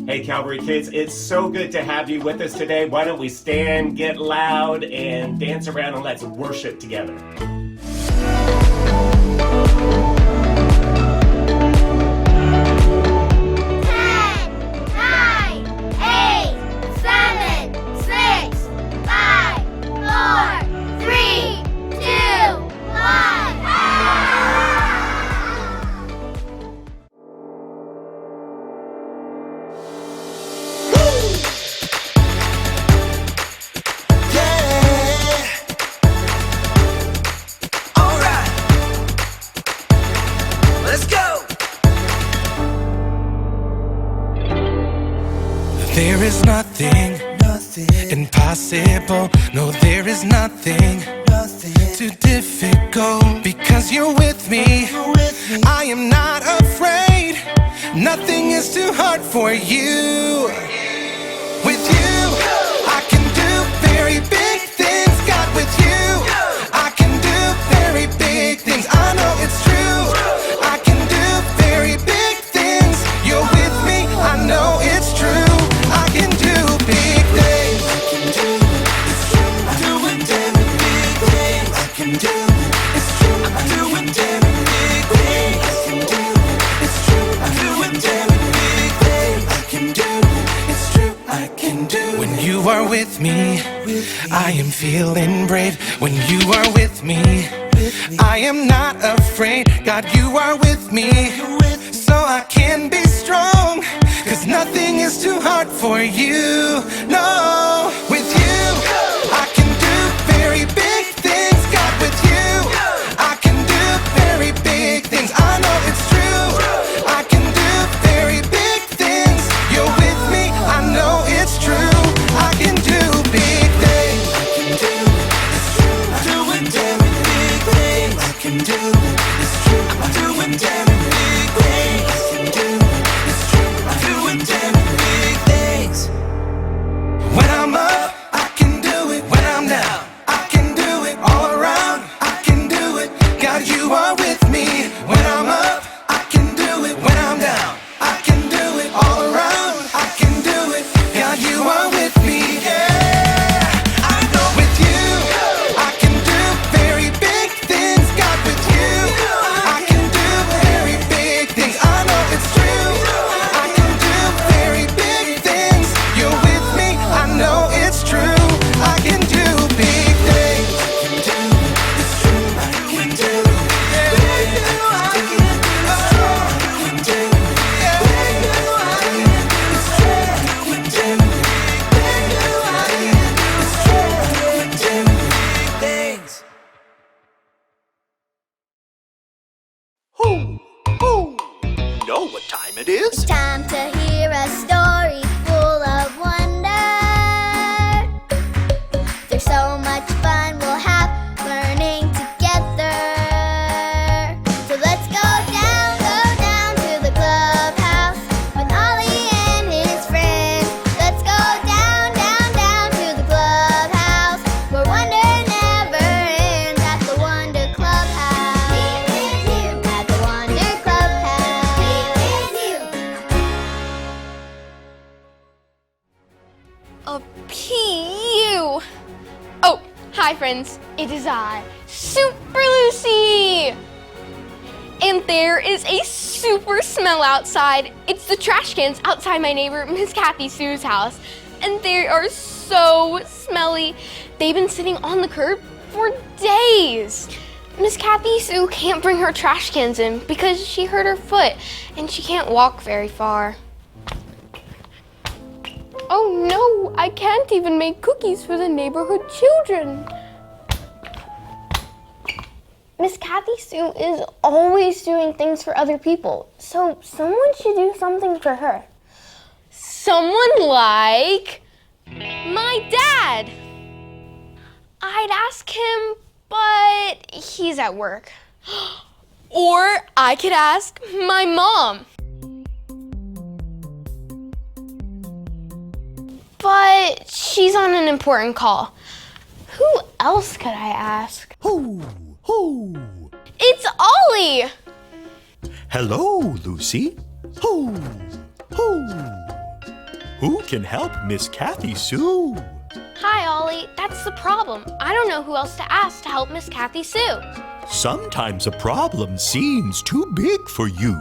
Hey Calvary kids, it's so good to have you with us today. Why don't we stand, get loud, and dance around and let's worship together. 'Nothing impossible. No, there is nothing too difficult. Because you're with me, I am not afraid. Nothing is too hard for you. With you, I can do very big things. God, with you, I can do very big things. I know it's true. I can do very big things. You're with me, I know it's true. I can do big things. I can do it, it's true. I'm doing damn big things. I can do it, it's true. I'm doing damn big things. I can do it, it's true. I'm doing damn big things. I can do it, it's true. I can do it. When you are with me, I am feeling brave. When you are with me, I am not afraid. God, you are with me, so I can be strong. 'Cause nothing is too hard for you. No, with you, I can do very big things. God, with you, I can do very big things. I know it's true. I can do very big things. You're with me, I know it's true. I can do big things. I can do it, it's true. I'm doing damn big things. I can do it, it's true. I'm doing damn big things. I can do it, it's true. I'm doing damn big things. When I'm up, I can do it. When I'm down, I can do it. All around, I can do it. God, you are with me. When I'm up, I can do it. When I'm down, I can do it. All around, I can do it. God, you are with me. Yeah, I know with you, I can do very big things. God, with you, I can do very big things. I know it's true. I can do very big things. You're with me, I know it's true. I can do big things. I can do it, it's true. I can do it. I can do it, it's true. I can do it. It's true. I can do it. It's true. I can do things. Who know what time it is? It's time to hear a story full of wonder. There's so much fun we'll have learning together. So let's go down to the clubhouse with Ollie and his friends. Let's go down to the clubhouse where wonder Hi friends, it is I, Super Lucy! And there is a super smell outside. It's the trash cans outside my neighbor, Miss Kathy Sue's house. And they are so smelly. They've been sitting on the curb for days. Miss Kathy Sue can't bring her trash cans in because she hurt her foot and she can't walk very far. Oh no, I can't even make cookies for the neighborhood children. Miss Kathy Sue is always doing things for other people, so someone should do something for her. Someone like my dad. I'd ask him, but he's at work. Or I could ask my mom. But she's on an important call. Who else could I ask? Who? It's Ollie! Hello, Lucy. Who? Who can help Miss Kathy Sue? Hi, Ollie. That's the problem. I don't know who else to ask to help Miss Kathy Sue. Sometimes a problem seems too big for you.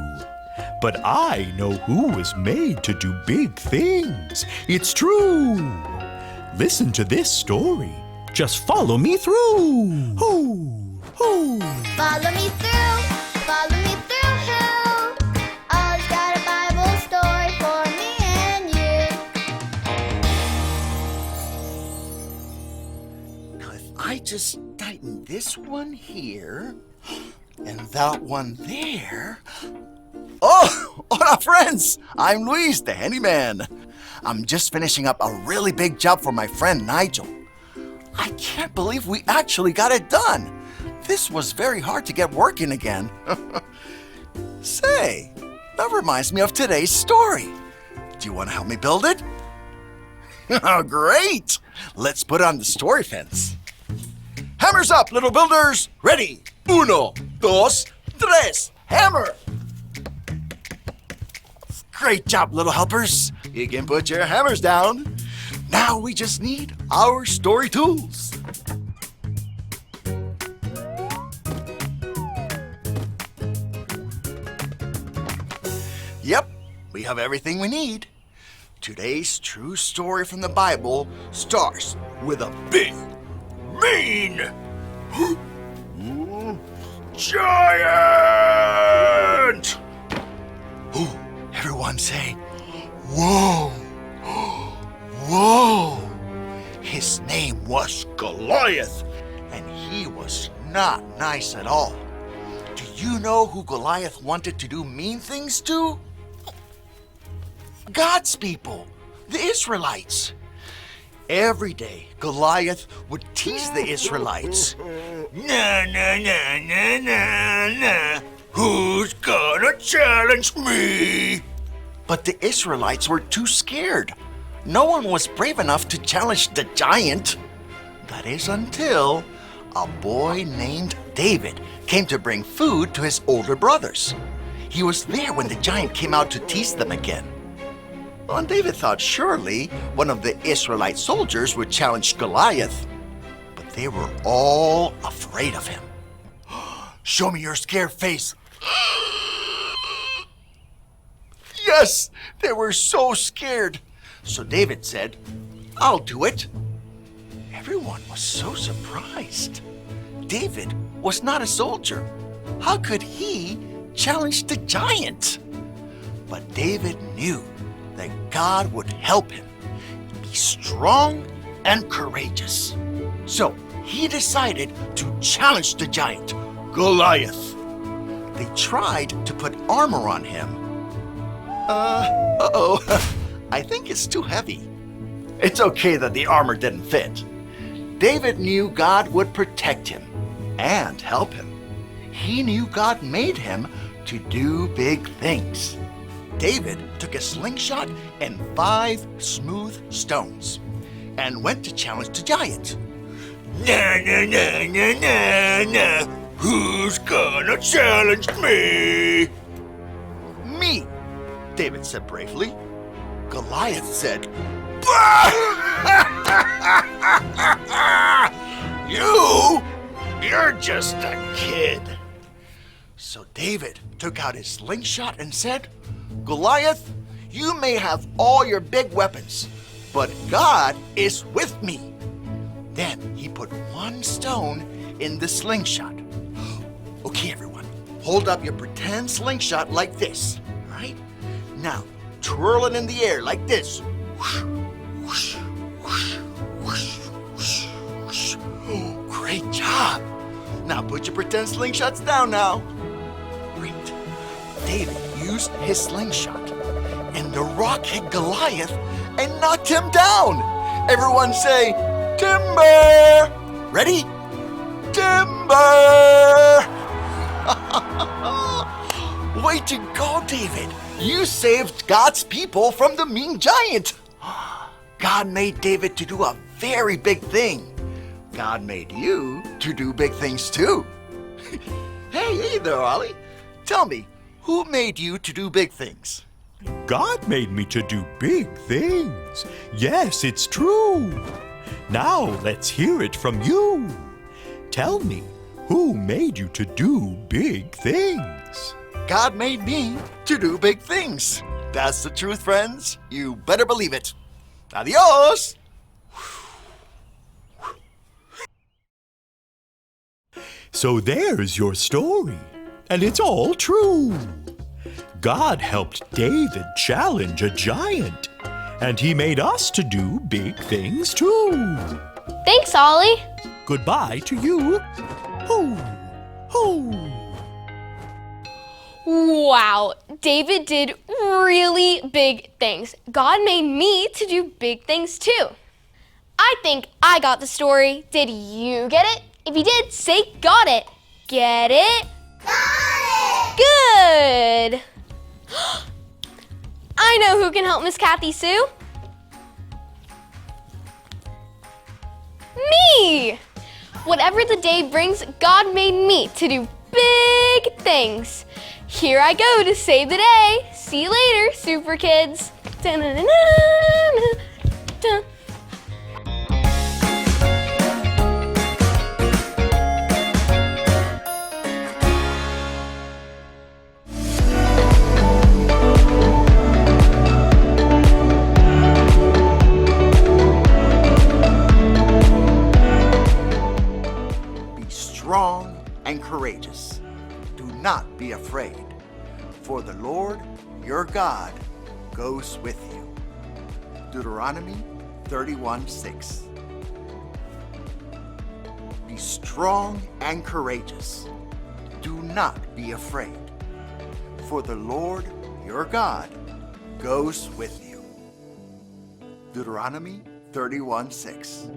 But I know who was made to do big things. It's true. Listen to this story. Just follow me through. Who? Follow me through, follow me through, who? Ollie's got a Bible story for me and you. Now, if I just tighten this one here and that one there. Oh, hola, friends! I'm Luis, the handyman. I'm just finishing up a really big job for my friend Nigel. I can't believe we actually got it done. This was very hard to get working again. Say, that reminds me of today's story. Do you want to help me build it? Oh, great! Let's put on the story fence. Hammers up, little builders! Ready? Uno, dos, tres, hammer! Great job, little helpers. You can put your hammers down. Now we just need our story tools. Yep, we have everything we need. Today's true story from the Bible starts with a big, mean giant! Ooh, everyone say, whoa, whoa. His name was Goliath, and he was not nice at all. Do you know who Goliath wanted to do mean things to? God's people, the Israelites. Every day, Goliath would tease the Israelites. Nah, nah, nah, nah, nah, nah. Who's gonna challenge me? But the Israelites were too scared. No one was brave enough to challenge the giant. That is until a boy named David came to bring food to his older brothers. He was there when the giant came out to tease them again. And David thought surely one of the Israelite soldiers would challenge Goliath. But they were all afraid of him. Show me your scared face. Yes, they were so scared. So David said, I'll do it. Everyone was so surprised. David was not a soldier. How could he challenge the giant? But David knew that God would help him be strong and courageous. So he decided to challenge the giant, Goliath. They tried to put armor on him. I think it's too heavy. It's okay that the armor didn't fit. David knew God would protect him and help him. He knew God made him to do big things. David took a slingshot and 5 smooth stones and went to challenge the giant. Nah, nah, nah, nah, nah, nah. Who's gonna challenge me? Me, David said bravely. Goliath said, bah! You just a kid. So David took out his slingshot and said, Goliath, you may have all your big weapons, but God is with me. Then he put one stone in the slingshot. Okay, everyone, hold up your pretend slingshot like this, all right? Now, twirl it in the air like this. Whoosh, whoosh, whoosh, whoosh, whoosh, whoosh. Oh, great job. Now put your pretend slingshots down now. Great. David used his slingshot, and the rock hit Goliath and knocked him down. Everyone say, timber! Ready? Timber! Way to go, David. You saved God's people from the mean giant. God made David to do a very big thing. God made you to do big things too. Hey there, Ollie. Tell me, who made you to do big things? God made me to do big things. Yes, it's true. Now let's hear it from you. Tell me, who made you to do big things? God made me to do big things. That's the truth, friends. You better believe it. Adios! So there's your story, and it's all true. God helped David challenge a giant, and he made us to do big things too. Thanks, Ollie. Goodbye to you. Hoo, hoo. Wow, David did really big things. God made me to do big things too. I think I got the story. Did you get it? If you did, say got it. Get it? Got it! Good. I know who can help Miss Kathy Sue. Me! Whatever the day brings, God made me to do big things. Here I go to save the day. See you later, super kids. Da-na-na-na-na-na. Be strong and courageous. Do not be afraid, for the Lord your God goes with you. Deuteronomy 31:6. Be strong and courageous. Do not be afraid, for the Lord your God goes with you. Deuteronomy 31:6.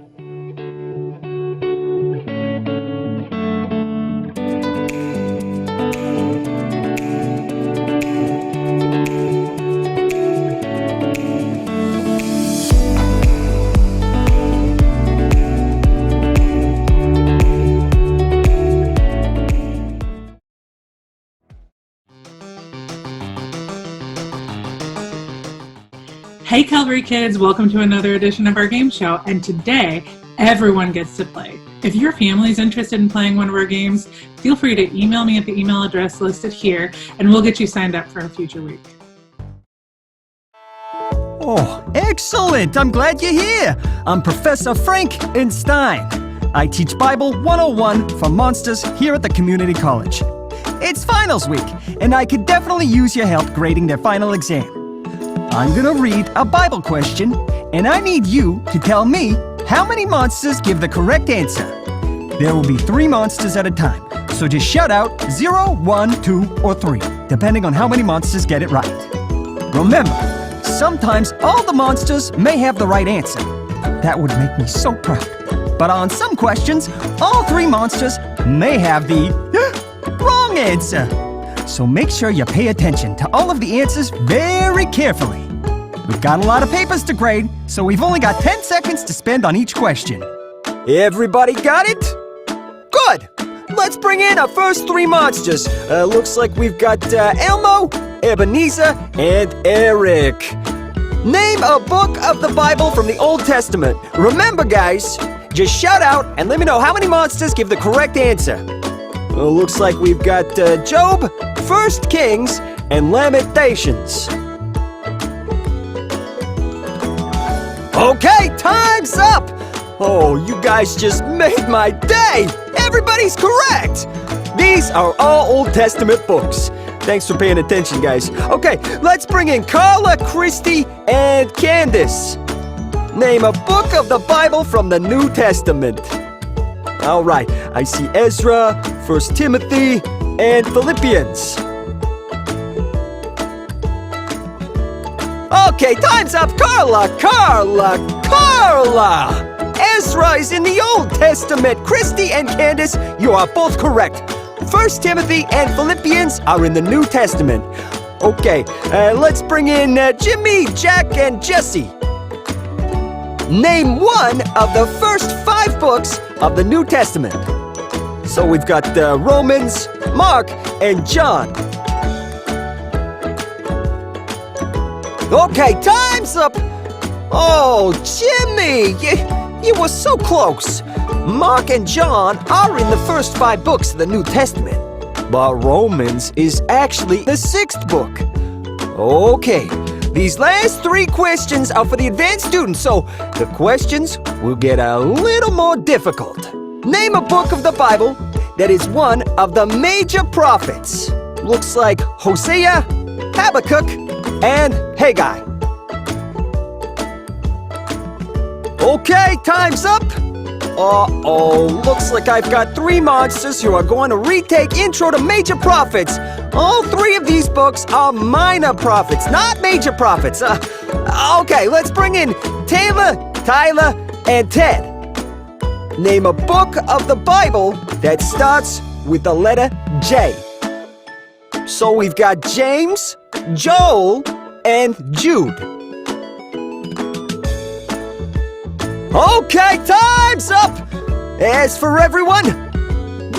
Hey Calvary kids, welcome to another edition of our game show, and today everyone gets to play. If your family is interested in playing one of our games, feel free to email me at the email address listed here and we'll get you signed up for a future week. Oh, excellent! I'm glad you're here! I'm Professor Frank Stein. I teach Bible 101 for monsters here at the community college. It's finals week, and I could definitely use your help grading their final exam. I'm gonna read a Bible question, and I need you to tell me how many monsters give the correct answer. There will be 3 monsters at a time, so just shout out 0, 1, 2, or 3, depending on how many monsters get it right. Remember, sometimes all the monsters may have the right answer. That would make me so proud. But on some questions, all 3 monsters may have the wrong answer. So make sure you pay attention to all of the answers very carefully. We've got a lot of papers to grade, so we've only got 10 seconds to spend on each question. Everybody got it? Good! Let's bring in our first 3 monsters. Looks like we've got Elmo, Ebenezer, and Eric. Name a book of the Bible from the Old Testament. Remember, guys, just shout out and let me know how many monsters give the correct answer. Looks like we've got Job, 1 Kings, and Lamentations. Okay, time's up! Oh, you guys just made my day! Everybody's correct! These are all Old Testament books. Thanks for paying attention, guys. Okay, let's bring in Carla, Christy, and Candace. Name a book of the Bible from the New Testament. All right, I see Ezra, 1 Timothy, and Philippians. Okay, time's up. Carla! Ezra is in the Old Testament. Christy and Candace, you are both correct. 1 Timothy and Philippians are in the New Testament. Okay, let's bring in Jimmy, Jack, and Jesse. Name one of the first 5 books of the New Testament. So we've got Romans, Mark, and John. Okay, time's up. Oh, Jimmy, you were so close. Mark and John are in the first 5 books of the New Testament, but Romans is actually the 6th book. Okay, these last 3 questions are for the advanced students, so the questions will get a little more difficult. Name a book of the Bible that is one of the major prophets. Looks like Hosea, Habakkuk, and Haggai. Okay, time's up. Uh-oh, looks like I've got 3 monsters who are going to retake Intro to Major Prophets. All 3 of these books are minor prophets, not major prophets. Okay, let's bring in Taylor, Tyler, and Ted. Name a book of the Bible that starts with the letter J. So we've got James, Joel, and Jude. Okay, time's up! As for everyone,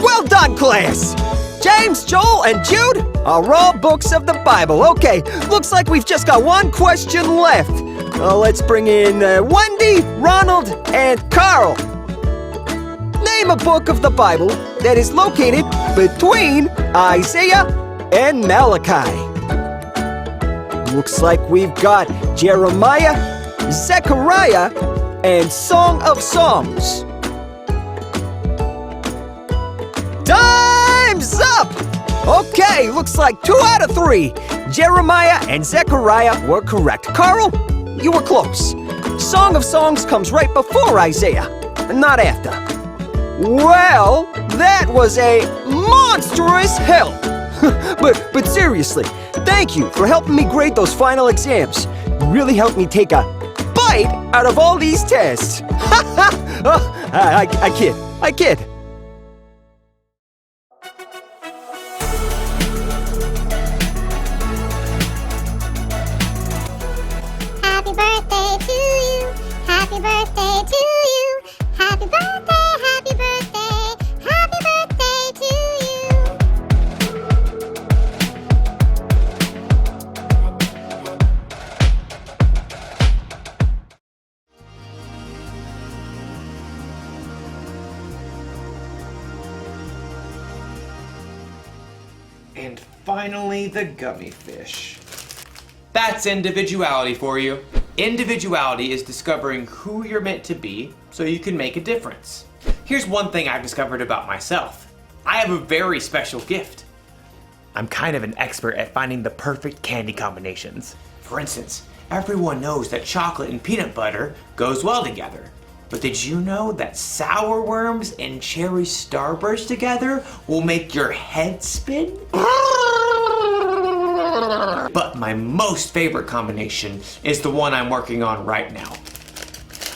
well done, class! James, Joel, and Jude are all books of the Bible. Okay, looks like we've just got 1 question left. Let's bring in Wendy, Ronald, and Carl. Name a book of the Bible that is located between Isaiah and Malachi. Looks like we've got Jeremiah, Zechariah, and Song of Songs. Time's up! Okay, looks like 2 out of 3. Jeremiah and Zechariah were correct. Carl, you were close. Song of Songs comes right before Isaiah, not after. Well, that was a monstrous help. But seriously, thank you for helping me grade those final exams. You really helped me take a bite out of all these tests. I kid. Happy birthday to you. Happy birthday to you. Happy birthday, happy birthday. Happy birthday to you. And finally, the gummy fish. That's individuality for you. Individuality is discovering who you're meant to be so you can make a difference. Here's one thing I've discovered about myself. I have a very special gift. I'm kind of an expert at finding the perfect candy combinations. For instance, everyone knows that chocolate and peanut butter goes well together. But did you know that sour worms and cherry starburst together will make your head spin? But my most favorite combination is the one I'm working on right now.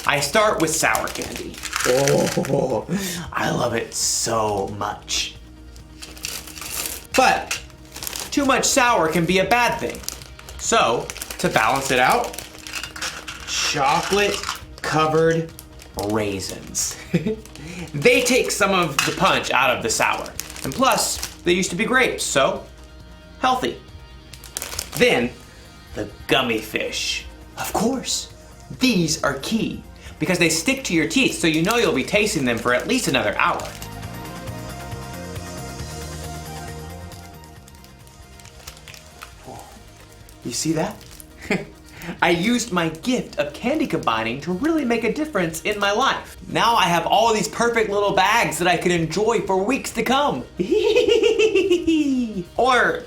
I start with sour candy. Oh, I love it so much. But too much sour can be a bad thing. So, to balance it out, chocolate covered raisins. They take some of the punch out of the sour. And plus, they used to be grapes, so healthy. Then, the gummy fish. Of course, these are key because they stick to your teeth so you know you'll be tasting them for at least another hour. You see that? I used my gift of candy combining to really make a difference in my life. Now I have all these perfect little bags that I can enjoy for weeks to come. Or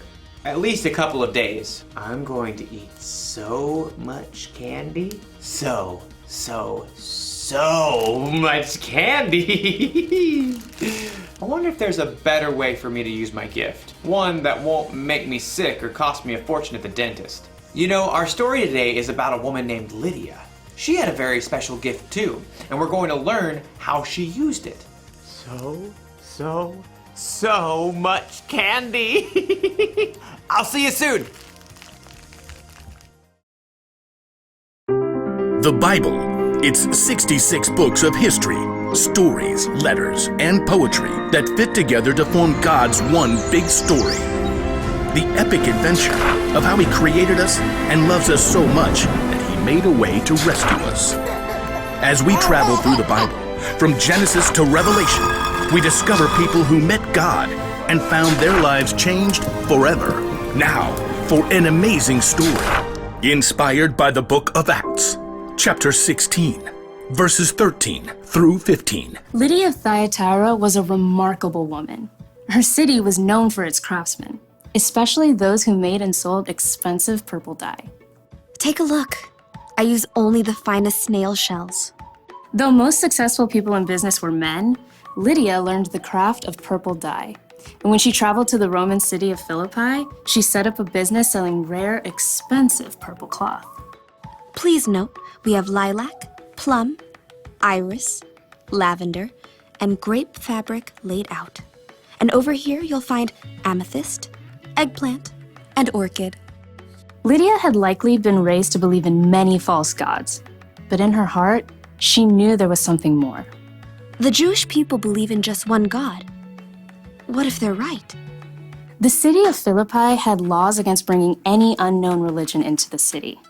at least a couple of days. I'm going to eat so much candy. So much candy. I wonder if there's a better way for me to use my gift. One that won't make me sick or cost me a fortune at the dentist. You know, our story today is about a woman named Lydia. She had a very special gift too, and we're going to learn how she used it. So much candy. I'll see you soon. The Bible. It's 66 books of history, stories, letters, and poetry that fit together to form God's one big story. The epic adventure of how He created us and loves us so much that He made a way to rescue us. As we travel through the Bible, from Genesis to Revelation, we discover people who met God and found their lives changed forever. Now, for an amazing story, inspired by the book of Acts. Chapter 16, verses 13 through 15. Lydia of Thyatira was a remarkable woman. Her city was known for its craftsmen, especially those who made and sold expensive purple dye. Take a look. I use only the finest snail shells. Though most successful people in business were men, Lydia learned the craft of purple dye. And when she traveled to the Roman city of Philippi, she set up a business selling rare, expensive purple cloth. Please note, we have lilac, plum, iris, lavender, and grape fabric laid out. And over here you'll find amethyst, eggplant, and orchid. Lydia had likely been raised to believe in many false gods, but in her heart, she knew there was something more. The Jewish people believe in just one God. What if they're right? The city of Philippi had laws against bringing any unknown religion into the city.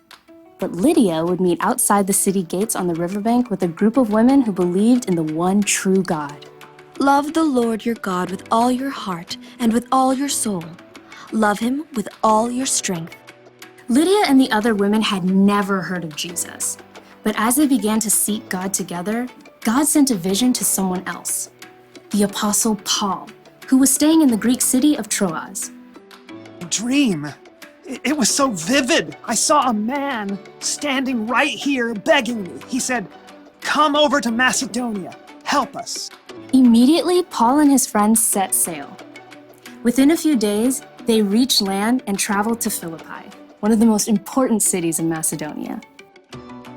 But Lydia would meet outside the city gates on the riverbank with a group of women who believed in the one true God. Love the Lord your God with all your heart and with all your soul. Love Him with all your strength. Lydia and the other women had never heard of Jesus. But as they began to seek God together, God sent a vision to someone else, the Apostle Paul, who was staying in the Greek city of Troas. Dream. It was so vivid. I saw a man standing right here begging me. He said, "Come over to Macedonia. Help us." Immediately, Paul and his friends set sail. Within a few days, they reached land and traveled to Philippi, one of the most important cities in Macedonia.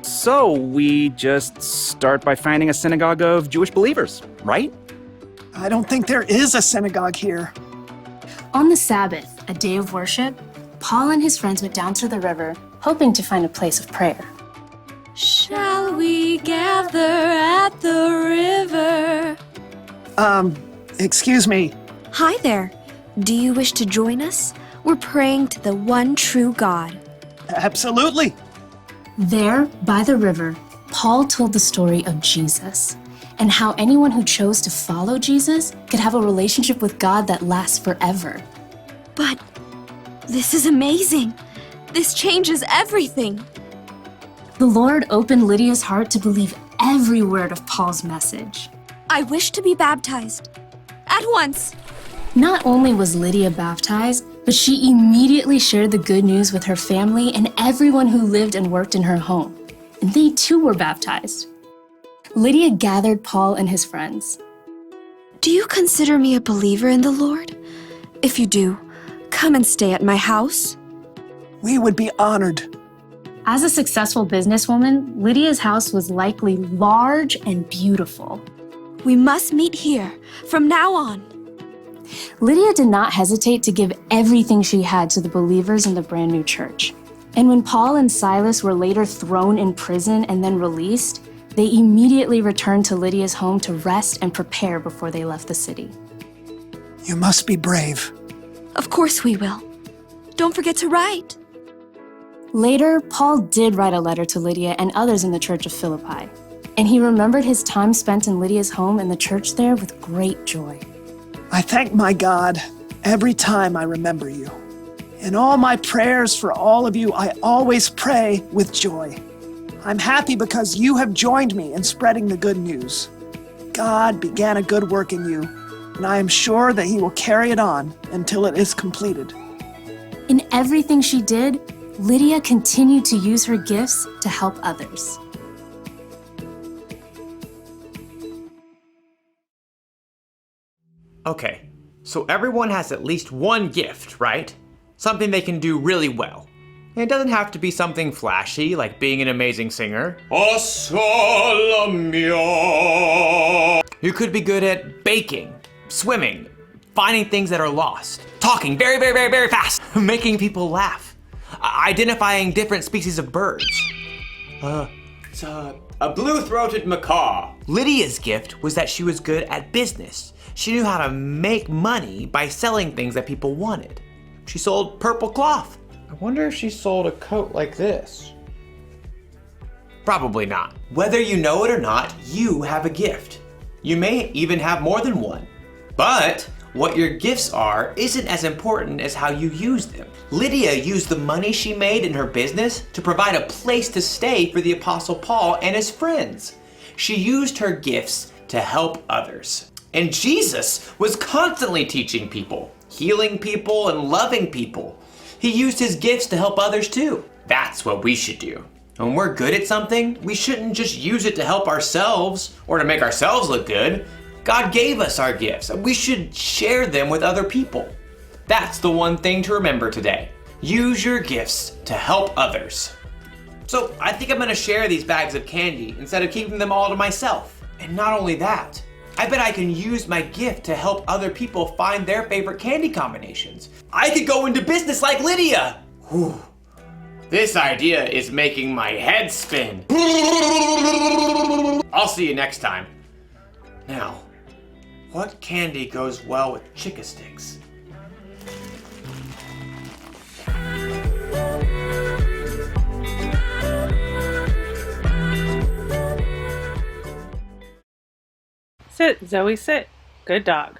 So we just start by finding a synagogue of Jewish believers, right? I don't think there is a synagogue here. On the Sabbath, a day of worship, Paul and his friends went down to the river, hoping to find a place of prayer. Shall we gather at the river? Excuse me. Hi there. Do you wish to join us? We're praying to the one true God. Absolutely. There, by the river, Paul told the story of Jesus and how anyone who chose to follow Jesus could have a relationship with God that lasts forever. But this is amazing. This changes everything. The Lord opened Lydia's heart to believe every word of Paul's message. I wish to be baptized. At once. Not only was Lydia baptized, but she immediately shared the good news with her family and everyone who lived and worked in her home. And they too were baptized. Lydia gathered Paul and his friends. Do you consider me a believer in the Lord? If you do, come and stay at my house. We would be honored. As a successful businesswoman, Lydia's house was likely large and beautiful. We must meet here from now on. Lydia did not hesitate to give everything she had to the believers in the brand new church. And when Paul and Silas were later thrown in prison and then released, they immediately returned to Lydia's home to rest and prepare before they left the city. You must be brave. Of course we will. Don't forget to write. Later, Paul did write a letter to Lydia and others in the church of Philippi, and he remembered his time spent in Lydia's home and the church there with great joy. I thank my God every time I remember you. In all my prayers for all of you, I always pray with joy. I'm happy because you have joined me in spreading the good news. God began a good work in you, and I am sure that he will carry it on until it is completed. In everything she did, Lydia continued to use her gifts to help others. Okay, so everyone has at least one gift, right? Something they can do really well. And it doesn't have to be something flashy, like being an amazing singer. You could be good at baking, swimming, finding things that are lost, talking very, very, very, very fast, making people laugh, identifying different species of birds. It's a blue-throated macaw. Lydia's gift was that she was good at business. She knew how to make money by selling things that people wanted. She sold purple cloth. I wonder if she sold a coat like this. Probably not. Whether you know it or not, you have a gift. You may even have more than one. But what your gifts are isn't as important as how you use them. Lydia used the money she made in her business to provide a place to stay for the Apostle Paul and his friends. She used her gifts to help others. And Jesus was constantly teaching people, healing people, and loving people. He used his gifts to help others too. That's what we should do. When we're good at something, we shouldn't just use it to help ourselves or to make ourselves look good. God gave us our gifts. We should share them with other people. That's the one thing to remember today. Use your gifts to help others. So I think I'm gonna share these bags of candy instead of keeping them all to myself. And not only that, I bet I can use my gift to help other people find their favorite candy combinations. I could go into business like Lydia. Whew. This idea is making my head spin. I'll see you next time. Now, what candy goes well with Chick-a sticks? Sit, Zoe, sit. Good dog.